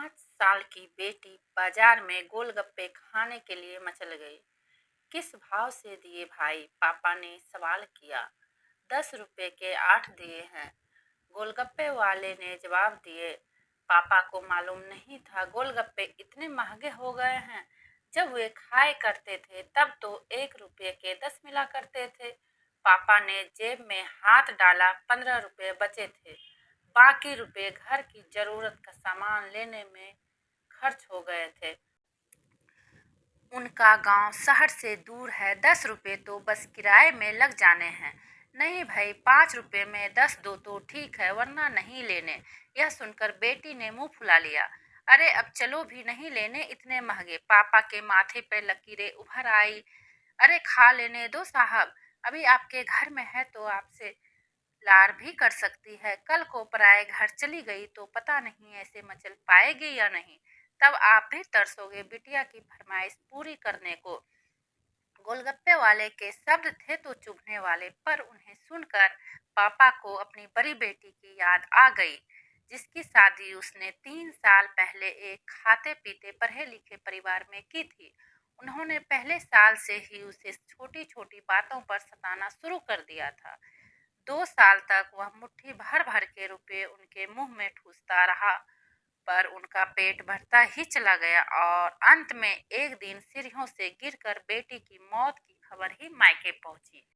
5 साल की बेटी बाजार में गोलगप्पे खाने के लिए मचल गई। किस भाव से दिए भाई? पापा ने सवाल किया। 10 रुपए के 8 दिए हैं, गोलगप्पे वाले ने जवाब दिए। पापा को मालूम नहीं था गोलगप्पे इतने महंगे हो गए हैं। जब वे खाए करते थे तब तो 1 रुपये के 10 मिला करते थे। पापा ने जेब में हाथ डाला, 15 रुपये बचे थे। बाकी रुपए घर की जरूरत का सामान लेने में खर्च हो गए थे। उनका गांव शहर से दूर है, 10 रुपए तो बस किराए में लग जाने हैं। नहीं भाई, 5 रुपए में 10 दो तो ठीक है, वरना नहीं लेने। यह सुनकर बेटी ने मुंह फुला लिया। अरे अब चलो भी नहीं लेने इतने महंगे। पापा के माथे पर लकीरें उभर आई। अरे खा लेने दो साहब, अभी आपके घर में है तो आपसे लार भी कर सकती है। कल को पराए घर चली गई तो पता नहीं ऐसे मचल पाएगी या नहीं। तब आप भी तरसोगे बिटिया की फरमाइश पूरी करने को। गोलगप्पे वाले के शब्द थे तो चुभने वाले, पर उन्हें सुनकर पापा को अपनी बड़ी बेटी की याद आ गई, जिसकी शादी उसने 3 साल पहले एक खाते पीते पढ़े लिखे परिवार में की थी। उन्होंने पहले साल से ही उसे छोटी छोटी बातों पर सताना शुरू कर दिया था। 2 साल तक वह मुट्ठी भर भर के रुपए उनके मुंह में ठूसता रहा, पर उनका पेट भरता ही चला गया और अंत में एक दिन सीढ़ियों से गिरकर बेटी की मौत की खबर ही मायके पहुंची।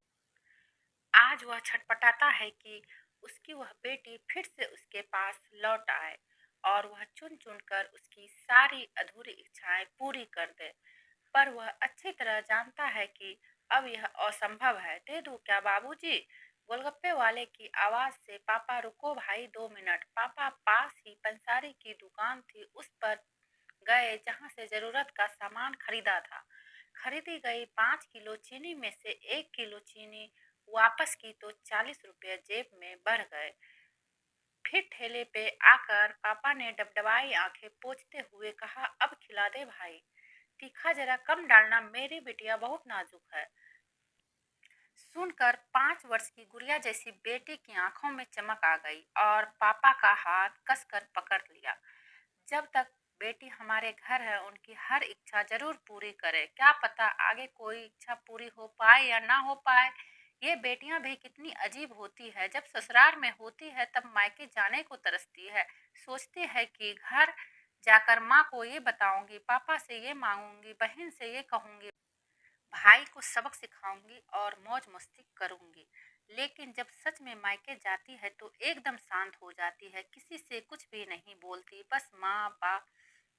आज वह छटपटाता है कि उसकी वह बेटी फिर से उसके पास लौट आए और वह चुन चुन कर उसकी सारी अधूरी इच्छाएं पूरी कर दे। पर वह अच्छी तरह जानता है कि अब यह असंभव है। दे दूं क्या बाबूजी? गोलगप्पे वाले की आवाज से पापा, रुको भाई 2 मिनट। पापा पास ही पंसारी की दुकान थी, उस पर गए जहां से जरूरत का सामान खरीदा था। खरीदी गई 5 किलो चीनी में से 1 किलो चीनी वापस की तो 40 रुपये जेब में बढ़ गए। फिर ठेले पे आकर पापा ने डबडबाई आंखें पोंछते हुए कहा, अब खिला दे भाई, तीखा जरा कम डालना, मेरी बिटिया बहुत नाजुक है। सुनकर 5 वर्ष की गुड़िया जैसी बेटी की आंखों में चमक आ गई और पापा का हाथ कसकर पकड़ लिया। जब तक बेटी हमारे घर है उनकी हर इच्छा जरूर पूरी करे। क्या पता आगे कोई इच्छा पूरी हो पाए या ना हो पाए। ये बेटियां भी कितनी अजीब होती है, जब ससुराल में होती है तब मायके जाने को तरसती है। सोचती है कि घर जाकर माँ को ये बताऊंगी, पापा से ये मांगूंगी, बहन से ये कहूंगी, भाई को सबक सिखाऊंगी और मौज मस्ती करूंगी। लेकिन जब सच में मायके जाती है तो एकदम शांत हो जाती है, किसी से कुछ भी नहीं बोलती, बस माँ बाप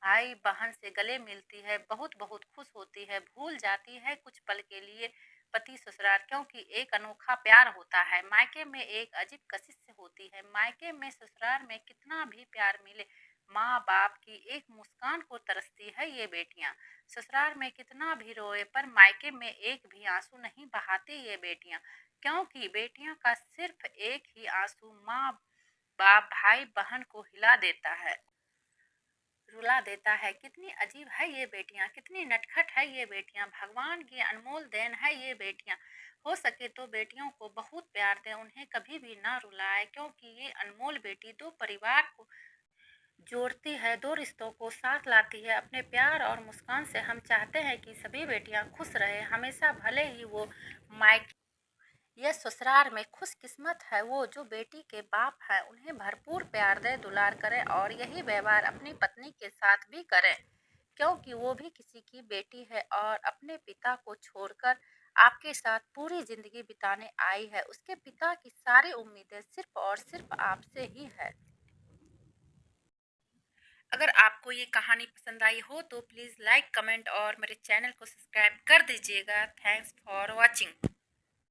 भाई बहन से गले मिलती है, बहुत बहुत खुश होती है, भूल जाती है कुछ पल के लिए पति ससुराल, क्योंकि एक अनोखा प्यार होता है। मायके में एक अजीब कशिश से होती है। मायके में ससुराल में कितना भी प्यार मिले, माँ बाप की एक मुस्कान को तरसती है ये बेटियां। ससुराल में कितना भी रोए पर मायके में एक भी आंसू नहीं बहाती ये बेटियां, क्योंकि बेटियां का सिर्फ एक ही आंसू माँ बाप भाई बहन को हिला देता है, रुला देता है। कितनी अजीब है ये बेटियां, कितनी नटखट है ये बेटियां। भगवान की अनमोल देन है ये बेटियां। हो सके तो बेटियों को बहुत प्यार दें, उन्हें कभी भी ना रुलाए, क्योंकि ये अनमोल बेटी दो परिवार को जोड़ती है, दो रिश्तों को साथ लाती है। अपने प्यार और मुस्कान से हम चाहते हैं कि सभी बेटियां खुश रहे हमेशा, भले ही वो मायके यह ससुराल में खुशकिस्मत है वो जो बेटी के बाप है, उन्हें भरपूर प्यार दे, दुलार करे और यही व्यवहार अपनी पत्नी के साथ भी करें, क्योंकि वो भी किसी की बेटी है और अपने पिता को छोड़कर आपके साथ पूरी जिंदगी बिताने आई है। उसके पिता की सारी उम्मीदें सिर्फ और सिर्फ आपसे ही है। अगर आपको ये कहानी पसंद आई हो तो प्लीज़ लाइक, कमेंट और मेरे चैनल को सब्सक्राइब कर दीजिएगा। Thanks for watching.